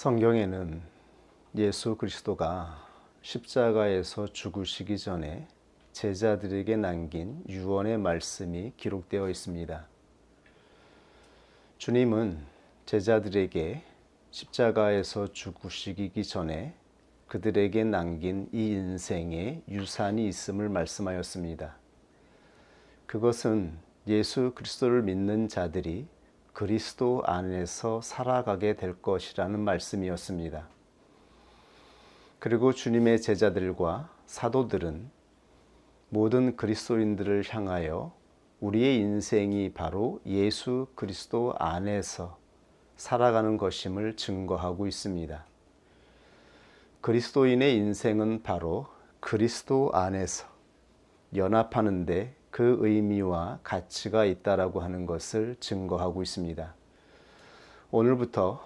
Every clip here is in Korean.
성경에는 예수 그리스도가 십자가에서 죽으시기 전에 제자들에게 남긴 유언의 말씀이 기록되어 있습니다. 주님은 제자들에게 십자가에서 죽으시기 전에 그들에게 남긴 이 인생에 유산이 있음을 말씀하였습니다. 그것은 예수 그리스도를 믿는 자들이 그리스도 안에서 살아가게 될 것이라는 말씀이었습니다. 그리고 주님의 제자들과 사도들은 모든 그리스도인들을 향하여 우리의 인생이 바로 예수 그리스도 안에서 살아가는 것임을 증거하고 있습니다. 그리스도인의 인생은 바로 그리스도 안에서 연합하는데 그 의미와 가치가 있다라고 하는 것을 증거하고 있습니다. 오늘부터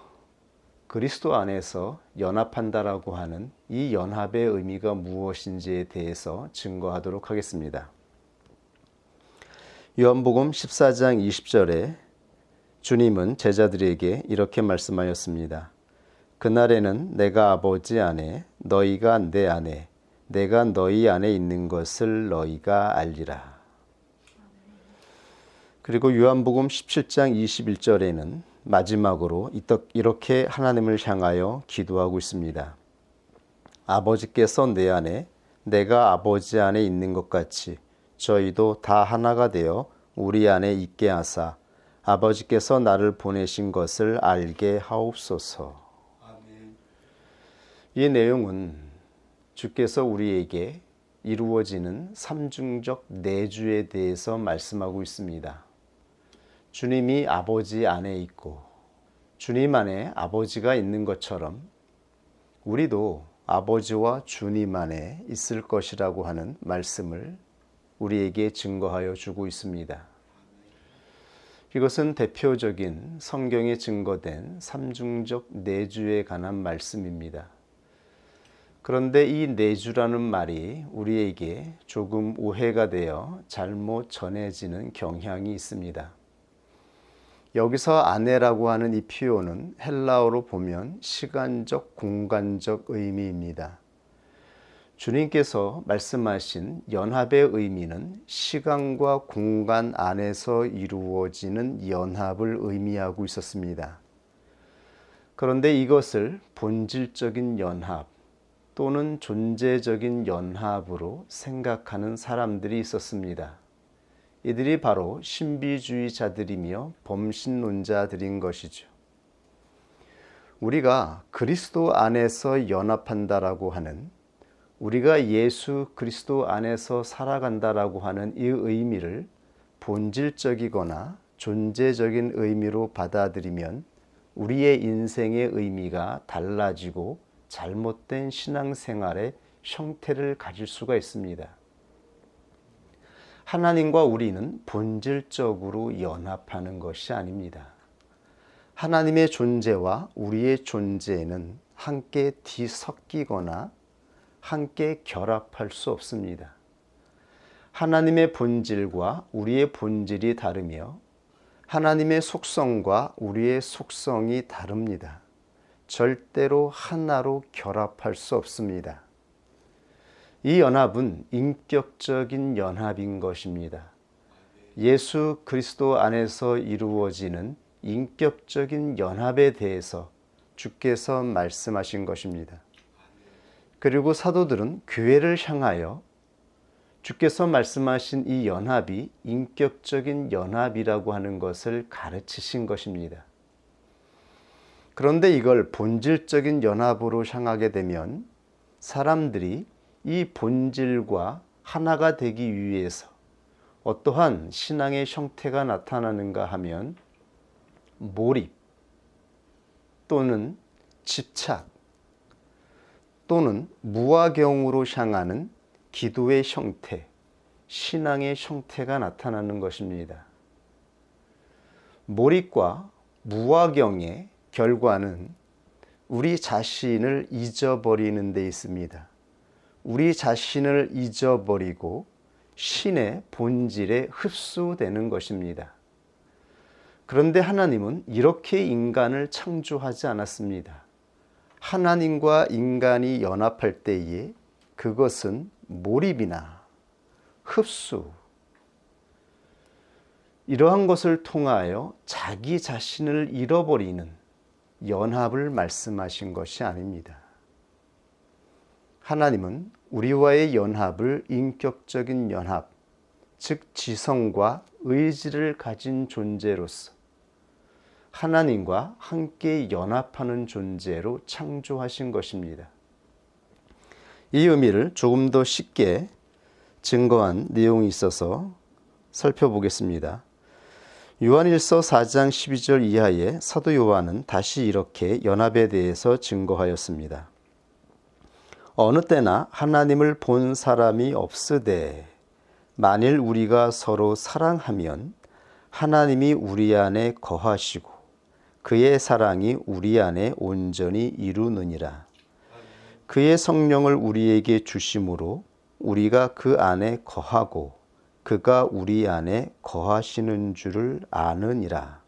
그리스도 안에서 연합한다라고 하는 이 연합의 의미가 무엇인지에 대해서 증거하도록 하겠습니다. 요한복음 14장 20절에 주님은 제자들에게 이렇게 말씀하였습니다. 그날에는 내가 아버지 안에 너희가 내 안에 내가 너희 안에 있는 것을 너희가 알리라. 그리고 요한복음 17장 21절에는 마지막으로 이렇게 하나님을 향하여 기도하고 있습니다. 아버지께서 내 안에 내가 아버지 안에 있는 것 같이 저희도 다 하나가 되어 우리 안에 있게 하사 아버지께서 나를 보내신 것을 알게 하옵소서. 아멘. 이 내용은 주께서 우리에게 이루어지는 삼중적 내주에 대해서 말씀하고 있습니다. 주님이 아버지 안에 있고 주님 안에 아버지가 있는 것처럼 우리도 아버지와 주님 안에 있을 것이라고 하는 말씀을 우리에게 증거하여 주고 있습니다. 이것은 대표적인 성경에 증거된 삼중적 내주에 관한 말씀입니다. 그런데 이 내주라는 말이 우리에게 조금 오해가 되어 잘못 전해지는 경향이 있습니다. 여기서 아내라고 하는 이 표현은 헬라어로 보면 시간적, 공간적 의미입니다. 주님께서 말씀하신 연합의 의미는 시간과 공간 안에서 이루어지는 연합을 의미하고 있었습니다. 그런데 이것을 본질적인 연합 또는 존재적인 연합으로 생각하는 사람들이 있었습니다. 이들이 바로 신비주의자들이며 범신론자들인 것이죠. 우리가 그리스도 안에서 연합한다라고 하는, 우리가 예수 그리스도 안에서 살아간다라고 하는 이 의미를 본질적이거나 존재적인 의미로 받아들이면 우리의 인생의 의미가 달라지고 잘못된 신앙생활의 형태를 가질 수가 있습니다. 하나님과 우리는 본질적으로 연합하는 것이 아닙니다. 하나님의 존재와 우리의 존재는 함께 뒤섞이거나 함께 결합할 수 없습니다. 하나님의 본질과 우리의 본질이 다르며 하나님의 속성과 우리의 속성이 다릅니다. 절대로 하나로 결합할 수 없습니다. 이 연합은 인격적인 연합인 것입니다. 예수 그리스도 안에서 이루어지는 인격적인 연합에 대해서 주께서 말씀하신 것입니다. 그리고 사도들은 교회를 향하여 주께서 말씀하신 이 연합이 인격적인 연합이라고 하는 것을 가르치신 것입니다. 그런데 이걸 본질적인 연합으로 향하게 되면 사람들이 이 본질과 하나가 되기 위해서 어떠한 신앙의 형태가 나타나는가 하면 몰입 또는 집착 또는 무화경으로 향하는 기도의 형태, 신앙의 형태가 나타나는 것입니다. 몰입과 무화경의 결과는 우리 자신을 잊어버리는 데 있습니다. 우리 자신을 잊어버리고 신의 본질에 흡수되는 것입니다. 그런데 하나님은 이렇게 인간을 창조하지 않았습니다. 하나님과 인간이 연합할 때에 그것은 몰입이나 흡수, 이러한 것을 통하여 자기 자신을 잃어버리는 연합을 말씀하신 것이 아닙니다. 하나님은 우리와의 연합을 인격적인 연합, 즉 지성과 의지를 가진 존재로서 하나님과 함께 연합하는 존재로 창조하신 것입니다. 이 의미를 조금 더 쉽게 증거한 내용이 있어서 살펴보겠습니다. 요한일서 4장 12절 이하에 사도 요한은 다시 이렇게 연합에 대해서 증거하였습니다. 어느 때나 하나님을 본 사람이 없으되 만일 우리가 서로 사랑하면 하나님이 우리 안에 거하시고 그의 사랑이 우리 안에 온전히 이루느니라. 그의 성령을 우리에게 주심으로 우리가 그 안에 거하고 그가 우리 안에 거하시는 줄을 아느니라.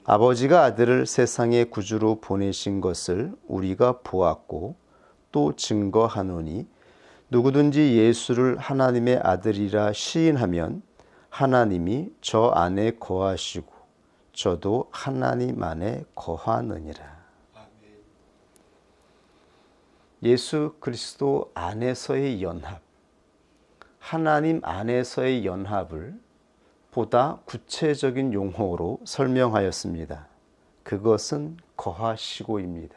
아버지가 아들을 세상의 구주로 보내신 것을 우리가 보았고 또 증거하노니 누구든지 예수를 하나님의 아들이라 시인하면 하나님이 저 안에 거하시고 저도 하나님 안에 거하느니라. 예수 그리스도 안에서의 연합, 하나님 안에서의 연합을 보다 구체적인 용어로 설명하였습니다. 그것은 거하시고입니다.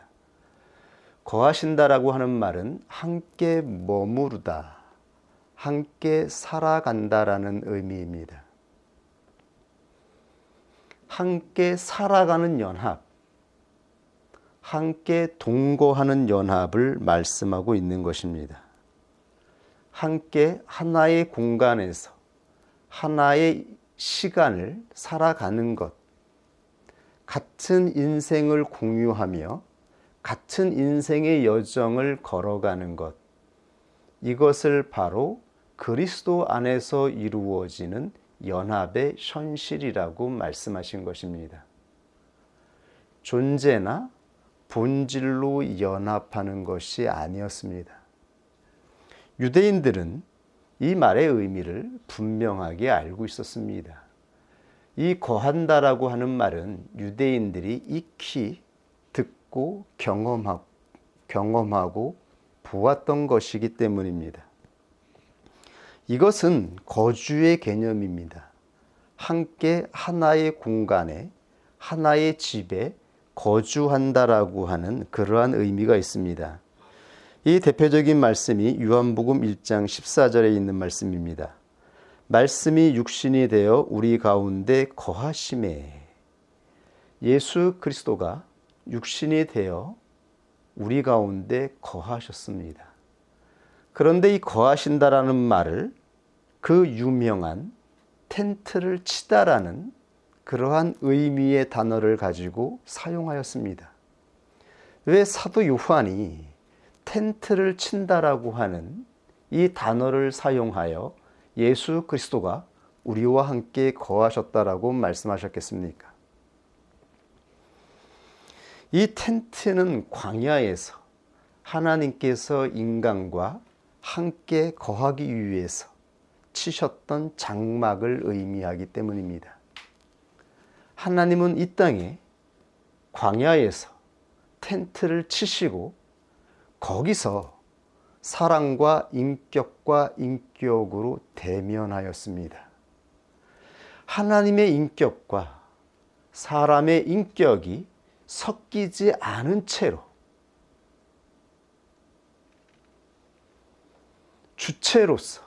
거하신다라고 하는 말은 함께 머무르다, 함께 살아간다라는 의미입니다. 함께 살아가는 연합, 함께 동거하는 연합을 말씀하고 있는 것입니다. 함께 하나의 공간에서 하나의 시간을 살아가는 것, 같은 인생을 공유하며 같은 인생의 여정을 걸어가는 것, 이것을 바로 그리스도 안에서 이루어지는 연합의 현실이라고 말씀하신 것입니다. 존재나 본질로 연합하는 것이 아니었습니다. 유대인들은 이 말의 의미를 분명하게 알고 있었습니다. 이 거한다라고 하는 말은 유대인들이 익히 듣고 경험하고 보았던 것이기 때문입니다. 이것은 거주의 개념입니다. 함께 하나의 공간에, 하나의 집에 거주한다라고 하는 그러한 의미가 있습니다. 이 대표적인 말씀이 요한복음 1장 14절에 있는 말씀입니다. 말씀이 육신이 되어 우리 가운데 거하심에, 예수 그리스도가 육신이 되어 우리 가운데 거하셨습니다. 그런데 이 거하신다라는 말을 그 유명한 텐트를 치다라는 그러한 의미의 단어를 가지고 사용하였습니다. 왜 사도 요한이 텐트를 친다라고 하는 이 단어를 사용하여 예수 그리스도가 우리와 함께 거하셨다라고 말씀하셨겠습니까? 이 텐트는 광야에서 하나님께서 인간과 함께 거하기 위해서 치셨던 장막을 의미하기 때문입니다. 하나님은 이 땅에 광야에서 텐트를 치시고 거기서 사랑과 인격과 인격으로 대면하였습니다. 하나님의 인격과 사람의 인격이 섞이지 않은 채로 주체로서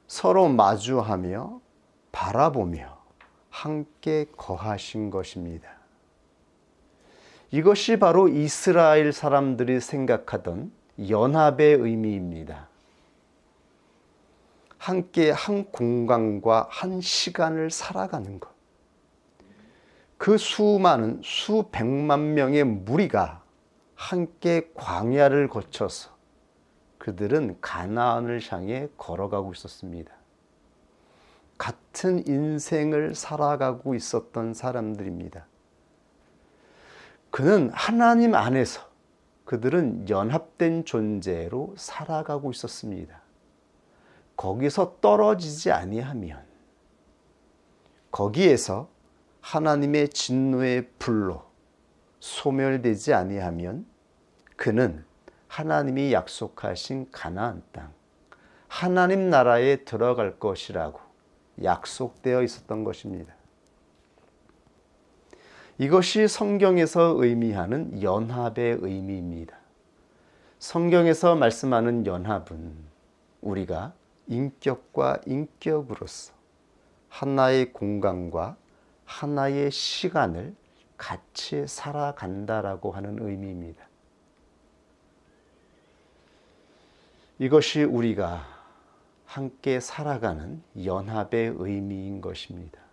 서로 마주하며 바라보며 함께 거하신 것입니다. 이것이 바로 이스라엘 사람들이 생각하던 연합의 의미입니다. 함께 한 공간과 한 시간을 살아가는 것. 그 수많은 수백만 명의 무리가 함께 광야를 거쳐서 그들은 가나안을 향해 걸어가고 있었습니다. 같은 인생을 살아가고 있었던 사람들입니다. 그는 하나님 안에서 그들은 연합된 존재로 살아가고 있었습니다. 거기서 떨어지지 아니하면, 거기에서 하나님의 진노의 불로 소멸되지 아니하면 그는 하나님이 약속하신 가나안 땅, 하나님 나라에 들어갈 것이라고 약속되어 있었던 것입니다. 이것이 성경에서 의미하는 연합의 의미입니다. 성경에서 말씀하는 연합은 우리가 인격과 인격으로서 하나의 공간과 하나의 시간을 같이 살아간다라고 하는 의미입니다. 이것이 우리가 함께 살아가는 연합의 의미인 것입니다.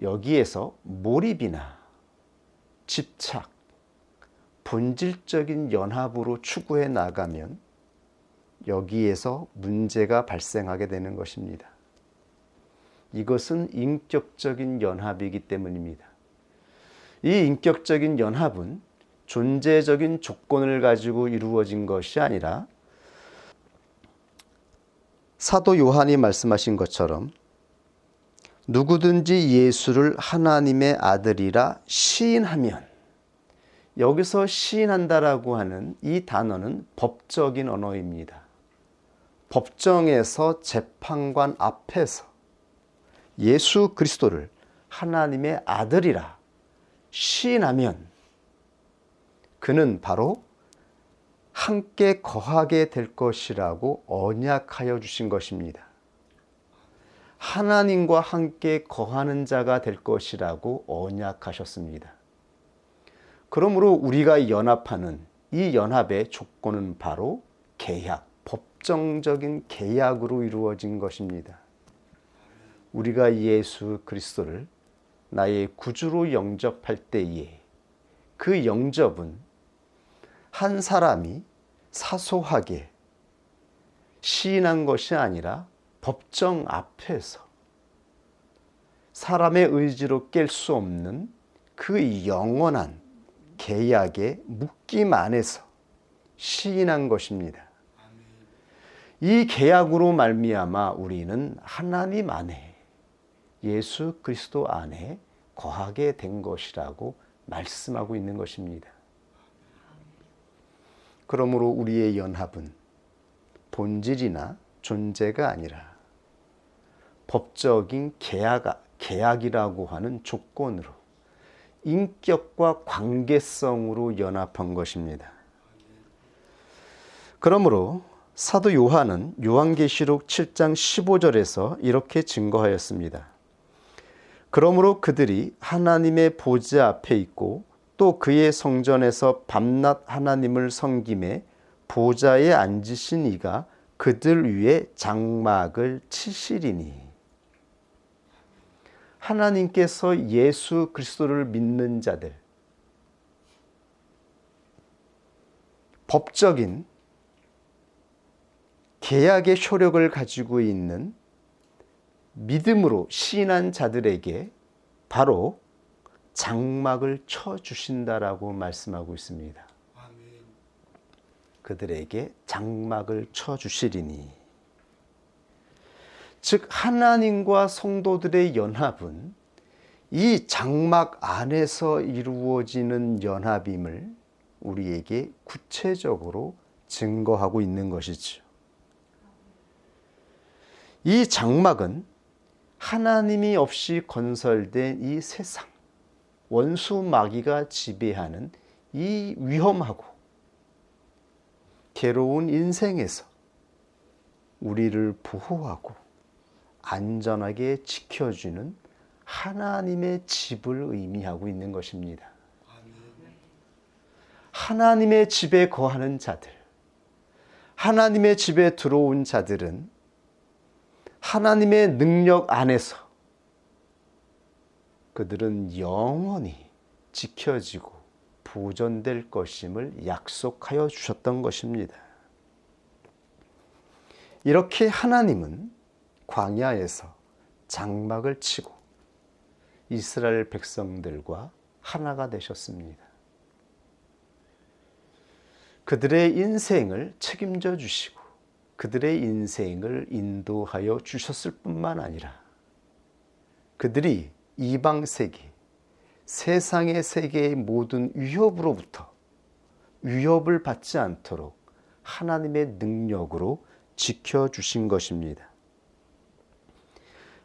여기에서 몰입이나 집착, 본질적인 연합으로 추구해 나가면 여기에서 문제가 발생하게 되는 것입니다. 이것은 인격적인 연합이기 때문입니다. 이 인격적인 연합은 존재적인 조건을 가지고 이루어진 것이 아니라 사도 요한이 말씀하신 것처럼 누구든지 예수를 하나님의 아들이라 시인하면, 여기서 시인한다라고 하는 이 단어는 법적인 언어입니다. 법정에서 재판관 앞에서 예수 그리스도를 하나님의 아들이라 시인하면 그는 바로 함께 거하게 될 것이라고 언약하여 주신 것입니다. 하나님과 함께 거하는 자가 될 것이라고 언약하셨습니다. 그러므로 우리가 연합하는 이 연합의 조건은 바로 계약, 법정적인 계약으로 이루어진 것입니다. 우리가 예수 그리스도를 나의 구주로 영접할 때에 그 영접은 한 사람이 사소하게 시인한 것이 아니라 법정 앞에서 사람의 의지로 깰 수 없는 그 영원한 계약의 묶임 안에서 시인한 것입니다. 이 계약으로 말미암아 우리는 하나님 안에, 예수 그리스도 안에 거하게 된 것이라고 말씀하고 있는 것입니다. 그러므로 우리의 연합은 본질이나 존재가 아니라 법적인 계약이라고 하는 조건으로 인격과 관계성으로 연합한 것입니다. 그러므로 사도 요한은 요한계시록 7장 15절에서 이렇게 증거하였습니다. 그러므로 그들이 하나님의 보좌 앞에 있고 또 그의 성전에서 밤낮 하나님을 섬김에 보좌에 앉으신 이가 그들 위에 장막을 치시리니. 하나님께서 예수 그리스도를 믿는 자들, 법적인 계약의 효력을 가지고 있는 믿음으로 시인한 자들에게 바로 장막을 쳐주신다라고 말씀하고 있습니다. 그들에게 장막을 쳐주시리니. 즉 하나님과 성도들의 연합은 이 장막 안에서 이루어지는 연합임을 우리에게 구체적으로 증거하고 있는 것이죠. 이 장막은 하나님이 없이 건설된 이 세상, 원수 마귀가 지배하는 이 위험하고 괴로운 인생에서 우리를 보호하고 안전하게 지켜주는 하나님의 집을 의미하고 있는 것입니다. 하나님의 집에 거하는 자들, 하나님의 집에 들어온 자들은 하나님의 능력 안에서 그들은 영원히 지켜지고 보존될 것임을 약속하여 주셨던 것입니다. 이렇게 하나님은 광야에서 장막을 치고 이스라엘 백성들과 하나가 되셨습니다. 그들의 인생을 책임져 주시고 그들의 인생을 인도하여 주셨을 뿐만 아니라 그들이 이방 세계, 세상의 세계의 모든 위협으로부터 위협을 받지 않도록 하나님의 능력으로 지켜주신 것입니다.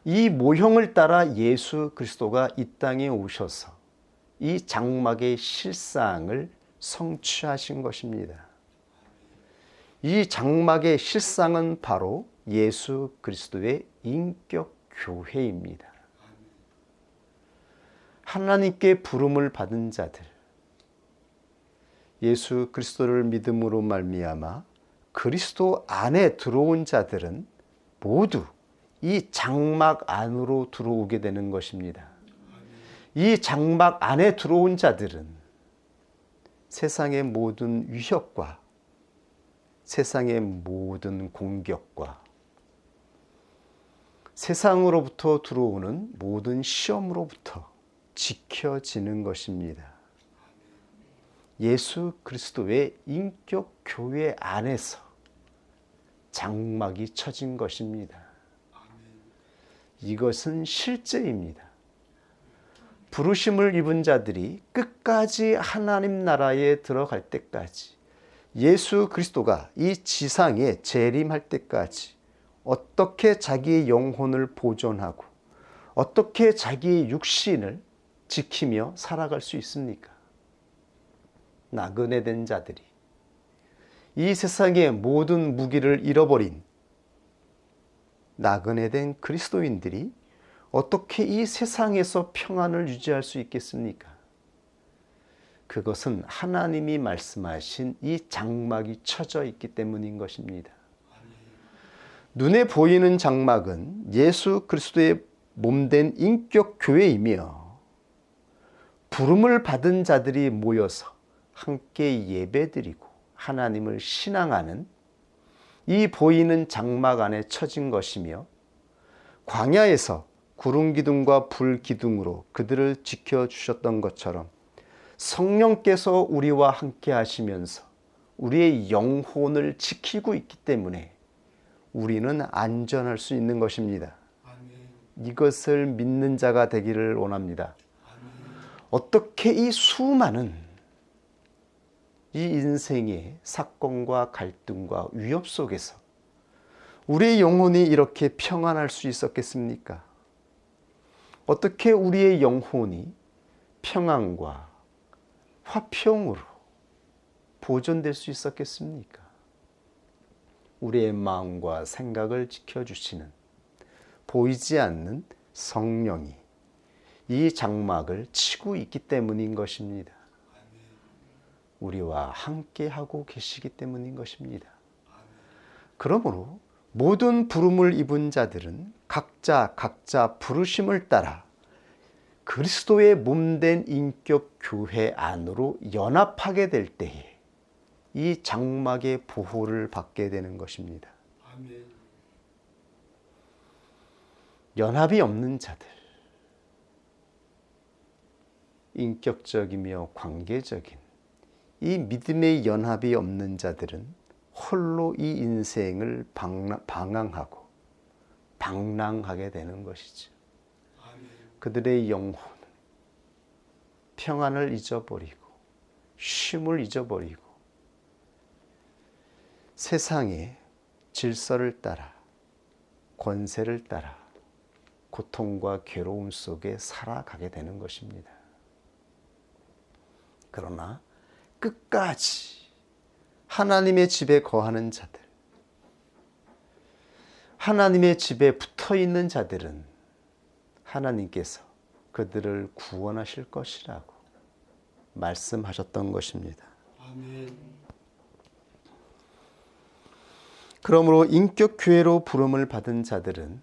이 모형을 따라 예수 그리스도가 이 땅에 오셔서 이 장막의 실상을 성취하신 것입니다. 이 장막의 실상은 바로 예수 그리스도의 인격 교회입니다. 하나님께 부름을 받은 자들, 예수 그리스도를 믿음으로 말미암아 그리스도 안에 들어온 자들은 모두 이 장막 안으로 들어오게 되는 것입니다. 이 장막 안에 들어온 자들은 세상의 모든 위협과 세상의 모든 공격과 세상으로부터 들어오는 모든 시험으로부터 지켜지는 것입니다. 예수 그리스도의 인격 교회 안에서 장막이 쳐진 것입니다. 이것은 실제입니다. 부르심을 입은 자들이 끝까지 하나님 나라에 들어갈 때까지, 예수 그리스도가 이 지상에 재림할 때까지 어떻게 자기의 영혼을 보존하고 어떻게 자기의 육신을 지키며 살아갈 수 있습니까? 나그네 된 자들이, 이 세상의 모든 무기를 잃어버린 나그네 된 그리스도인들이 어떻게 이 세상에서 평안을 유지할 수 있겠습니까? 그것은 하나님이 말씀하신 이 장막이 쳐져 있기 때문인 것입니다. 눈에 보이는 장막은 예수 그리스도의 몸된 인격 교회이며 부름을 받은 자들이 모여서 함께 예배드리고 하나님을 신앙하는 이 보이는 장막 안에 쳐진 것이며, 광야에서 구름 기둥과 불 기둥으로 그들을 지켜주셨던 것처럼 성령께서 우리와 함께 하시면서 우리의 영혼을 지키고 있기 때문에 우리는 안전할 수 있는 것입니다. 이것을 믿는 자가 되기를 원합니다. 어떻게 이 수많은 이 인생의 사건과 갈등과 위협 속에서 우리의 영혼이 이렇게 평안할 수 있었겠습니까? 어떻게 우리의 영혼이 평안과 화평으로 보존될 수 있었겠습니까? 우리의 마음과 생각을 지켜주시는 보이지 않는 성령이 이 장막을 치고 있기 때문인 것입니다. 우리와 함께하고 계시기 때문인 것입니다. 그러므로 모든 부름을 입은 자들은 각자 부르심을 따라 그리스도의 몸된 인격 교회 안으로 연합하게 될 때에 이 장막의 보호를 받게 되는 것입니다. 연합이 없는 자들, 인격적이며 관계적인 이 믿음의 연합이 없는 자들은 홀로 이 인생을 방황하고 방랑하게 되는 것이죠. 그들의 영혼은 평안을 잊어버리고 쉼을 잊어버리고 세상의 질서를 따라 권세를 따라 고통과 괴로움 속에 살아가게 되는 것입니다. 그러나 끝까지 하나님의 집에 거하는 자들, 하나님의 집에 붙어 있는 자들은 하나님께서 그들을 구원하실 것이라고 말씀하셨던 것입니다. 아멘. 그러므로 인격 교회로 부름을 받은 자들은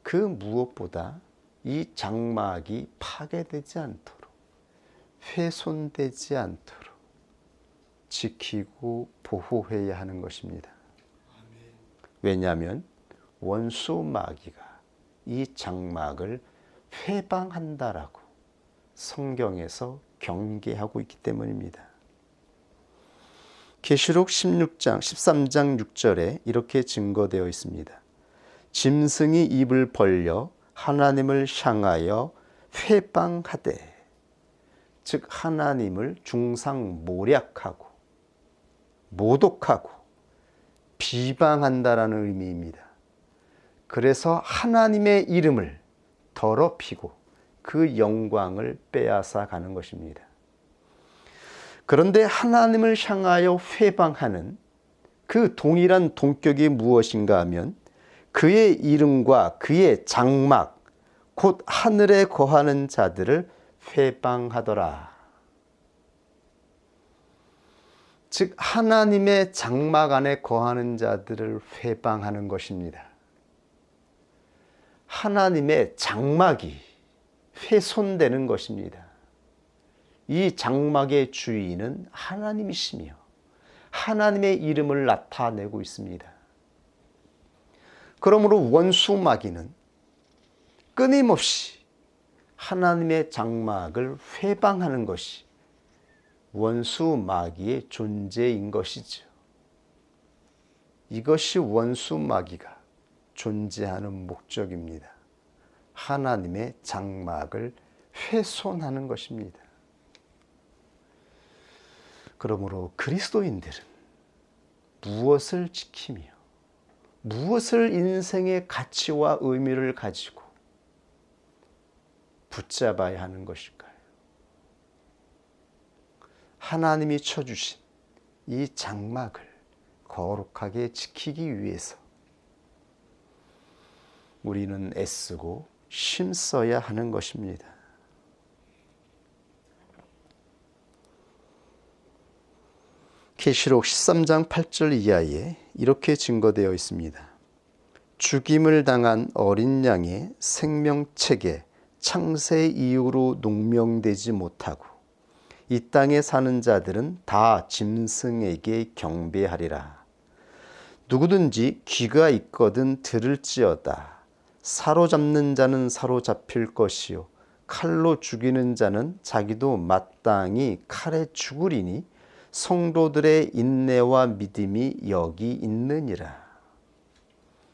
그 무엇보다 이 장막이 파괴되지 않도록, 훼손되지 않도록 지키고 보호해야 하는 것입니다. 왜냐하면 원수 마귀가 이 장막을 회방한다라고 성경에서 경계하고 있기 때문입니다. 계시록 13장 6절에 이렇게 증거되어 있습니다. 짐승이 입을 벌려 하나님을 향하여 회방하되, 즉 하나님을 중상모략하고 모독하고 비방한다라는 의미입니다. 그래서 하나님의 이름을 더럽히고 그 영광을 빼앗아 가는 것입니다. 그런데 하나님을 향하여 회방하는 그 동일한 동격이 무엇인가 하면 그의 이름과 그의 장막, 곧 하늘에 거하는 자들을 회방하더라. 즉 하나님의 장막 안에 거하는 자들을 회방하는 것입니다. 하나님의 장막이 훼손되는 것입니다. 이 장막의 주인은 하나님이시며 하나님의 이름을 나타내고 있습니다. 그러므로 원수 마귀는 끊임없이 하나님의 장막을 회방하는 것이 원수 마귀의 존재인 것이죠. 이것이 원수 마귀가 존재하는 목적입니다. 하나님의 장막을 훼손하는 것입니다. 그러므로 그리스도인들은 무엇을 지키며 무엇을 인생의 가치와 의미를 가지고 붙잡아야 하는 것일까요? 하나님이 쳐주신 이 장막을 거룩하게 지키기 위해서 우리는 애쓰고 힘써야 하는 것입니다. 계시록 13장 8절 이하에 이렇게 증거되어 있습니다. 죽임을 당한 어린 양의 생명책에 창세 이후로 농명되지 못하고 이 땅에 사는 자들은 다 짐승에게 경배하리라. 누구든지 귀가 있거든 들을지어다. 사로잡는 자는 사로잡힐 것이요 칼로 죽이는 자는 자기도 마땅히 칼에 죽으리니 성도들의 인내와 믿음이 여기 있느니라.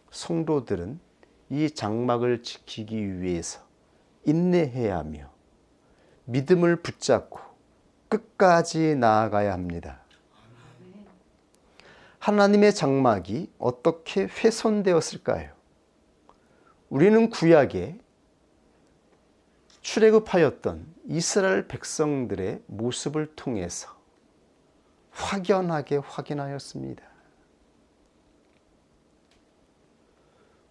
성도들은 이 장막을 지키기 위해서 인내해야 하며 믿음을 붙잡고 끝까지 나아가야 합니다. 하나님의 장막이 어떻게 훼손되었을까요? 우리는 구약에 출애굽하였던 이스라엘 백성들의 모습을 통해서 확연하게 확인하였습니다.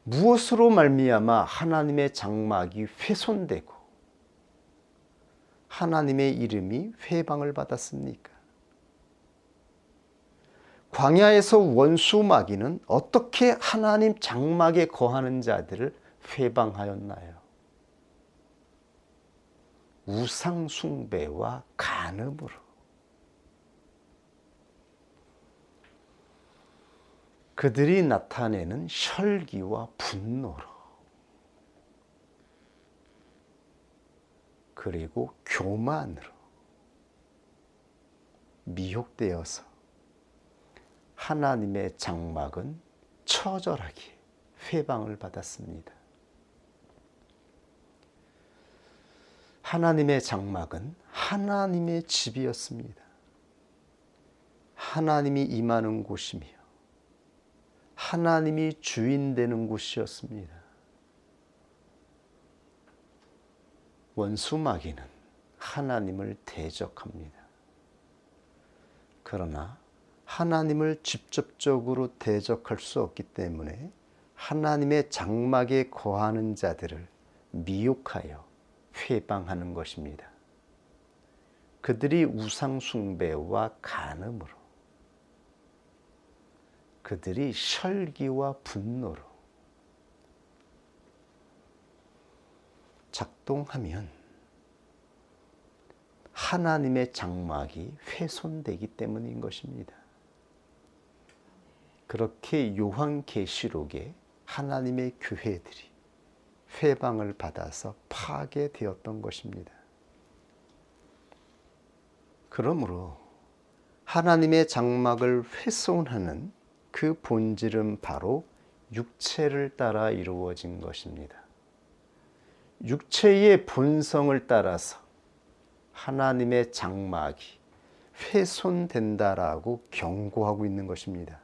무엇으로 말미암아 하나님의 장막이 훼손되고 하나님의 이름이 회방을 받았습니까? 광야에서 원수 마귀는 어떻게 하나님 장막에 거하는 자들을 회방하였나요? 우상 숭배와 간음으로. 그들이 나타내는 혈기와 분노로, 그리고 교만으로 미혹되어서 하나님의 장막은 처절하게 회방을 받았습니다. 하나님의 장막은 하나님의 집이었습니다. 하나님이 임하는 곳이며 하나님이 주인 되는 곳이었습니다. 원수 마귀는 하나님을 대적합니다. 그러나 하나님을 직접적으로 대적할 수 없기 때문에 하나님의 장막에 거하는 자들을 미혹하여 회방하는 것입니다. 그들이 우상 숭배와 간음으로, 그들이 혈기와 분노로 작동하면 하나님의 장막이 훼손되기 때문인 것입니다. 그렇게 요한계시록에 하나님의 교회들이 회방을 받아서 파괴되었던 것입니다. 그러므로 하나님의 장막을 훼손하는 그 본질은 바로 육체를 따라 이루어진 것입니다. 육체의 본성을 따라서 하나님의 장막이 훼손된다라고 경고하고 있는 것입니다.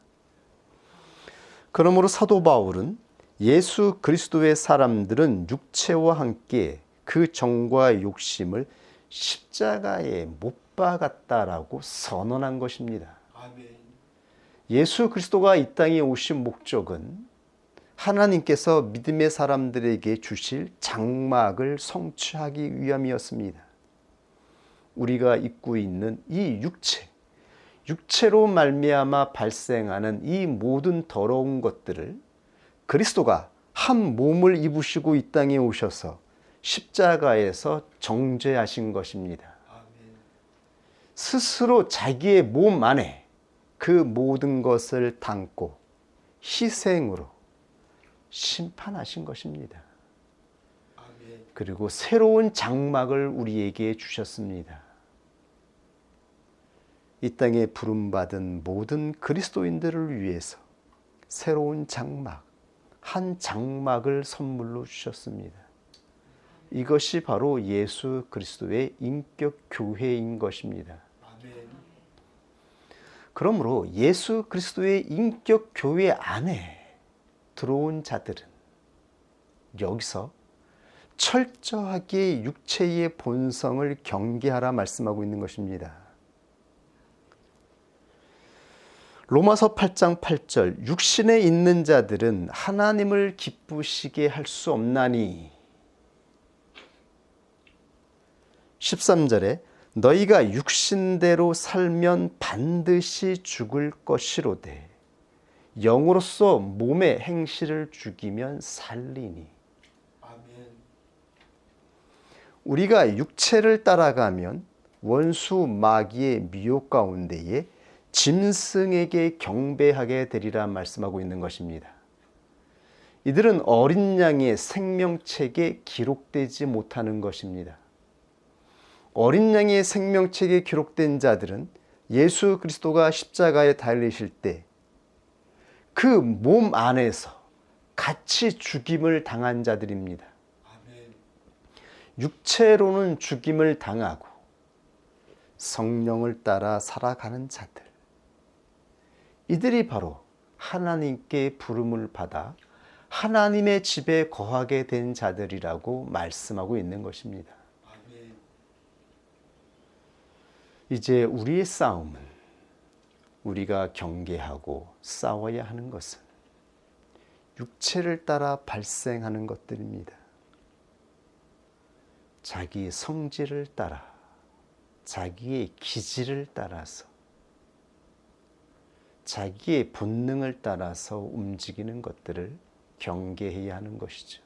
그러므로 사도 바울은 예수 그리스도의 사람들은 육체와 함께 그 정과 욕심을 십자가에 못 박았다라고 선언한 것입니다. 아멘. 예수 그리스도가 이 땅에 오신 목적은 하나님께서 믿음의 사람들에게 주실 장막을 성취하기 위함이었습니다. 우리가 입고 있는 이 육체로 말미암아 발생하는 이 모든 더러운 것들을 그리스도가 한 몸을 입으시고 이 땅에 오셔서 십자가에서 정죄하신 것입니다. 아멘. 스스로 자기의 몸 안에 그 모든 것을 담고 희생으로 심판하신 것입니다. 아멘. 그리고 새로운 장막을 우리에게 주셨습니다. 이 땅에 부름받은 모든 그리스도인들을 위해서 새로운 장막, 한 장막을 선물로 주셨습니다. 이것이 바로 예수 그리스도의 인격 교회인 것입니다. 아멘. 그러므로 예수 그리스도의 인격 교회 안에 들어온 자들은 여기서 철저하게 육체의 본성을 경계하라 말씀하고 있는 것입니다. 로마서 8장 8절 육신에 있는 자들은 하나님을 기쁘시게 할 수 없나니 13절에 너희가 육신대로 살면 반드시 죽을 것이로되 영으로서 몸의 행실을 죽이면 살리니. 아멘. 우리가 육체를 따라가면 원수 마귀의 미혹 가운데에 짐승에게 경배하게 되리라 말씀하고 있는 것입니다. 이들은 어린 양의 생명책에 기록되지 못하는 것입니다. 어린 양의 생명책에 기록된 자들은 예수 그리스도가 십자가에 달리실 때 그 몸 안에서 같이 죽임을 당한 자들입니다. 아멘. 육체로는 죽임을 당하고 성령을 따라 살아가는 자들. 이들이 바로 하나님께 부름을 받아 하나님의 집에 거하게 된 자들이라고 말씀하고 있는 것입니다. 아멘. 이제 우리의 싸움은 우리가 경계하고 싸워야 하는 것은 육체를 따라 발생하는 것들입니다. 자기 성질을 따라, 자기의 기질을 따라서, 자기의 본능을 따라서 움직이는 것들을 경계해야 하는 것이죠.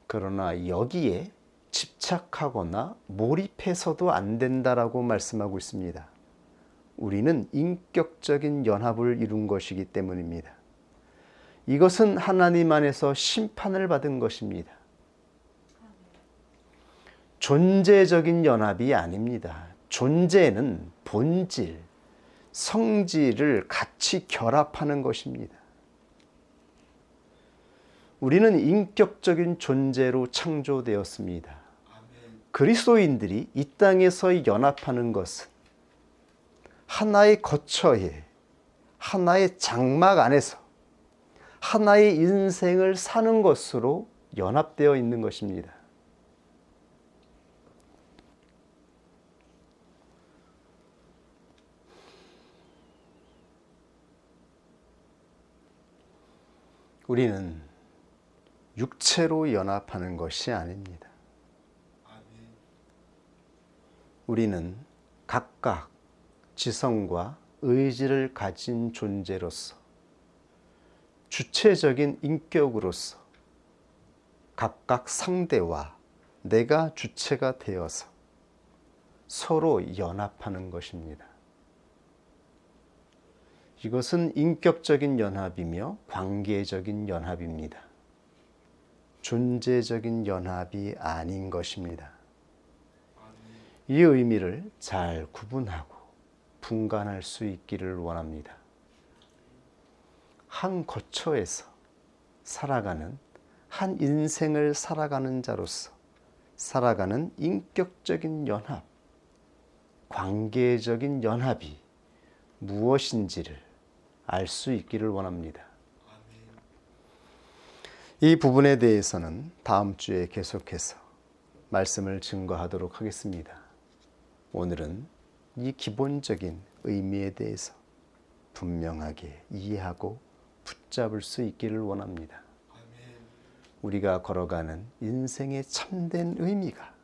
그러나 여기에 집착하거나 몰입해서도 안 된다라고 말씀하고 있습니다. 우리는 인격적인 연합을 이룬 것이기 때문입니다. 이것은 하나님 안에서 심판을 받은 것입니다. 존재적인 연합이 아닙니다. 존재는 본질, 성질을 같이 결합하는 것입니다. 우리는 인격적인 존재로 창조되었습니다. 아멘. 그리스도인들이 이 땅에서 연합하는 것은 하나의 거처에, 하나의 장막 안에서 하나의 인생을 사는 것으로 연합되어 있는 것입니다. 우리는 육체로 연합하는 것이 아닙니다. 아멘. 우리는 각각 지성과 의지를 가진 존재로서 주체적인 인격으로서 각각 상대와 내가 주체가 되어서 서로 연합하는 것입니다. 이것은 인격적인 연합이며 관계적인 연합입니다. 존재적인 연합이 아닌 것입니다. 이 의미를 잘 구분하고 분간할 수 있기를 원합니다. 한 거처에서 살아가는, 한 인생을 살아가는 자로서 살아가는 인격적인 연합, 관계적인 연합이 무엇인지를 알 수 있기를 원합니다. 이 부분에 대해서는 다음 주에 계속해서 말씀을 증거하도록 하겠습니다. 오늘은 이 기본적인 의미에 대해서 분명하게 이해하고 붙잡을 수 있기를 원합니다. 우리가 걸어가는 인생의 참된 의미가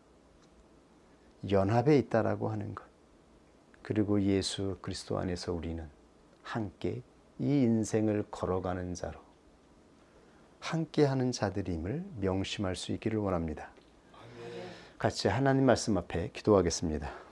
연합에 있다라고 하는 것, 그리고 예수 그리스도 안에서 우리는 함께 이 인생을 걸어가는 자로 함께하는 자들임을 명심할 수 있기를 원합니다. 같이 하나님 말씀 앞에 기도하겠습니다.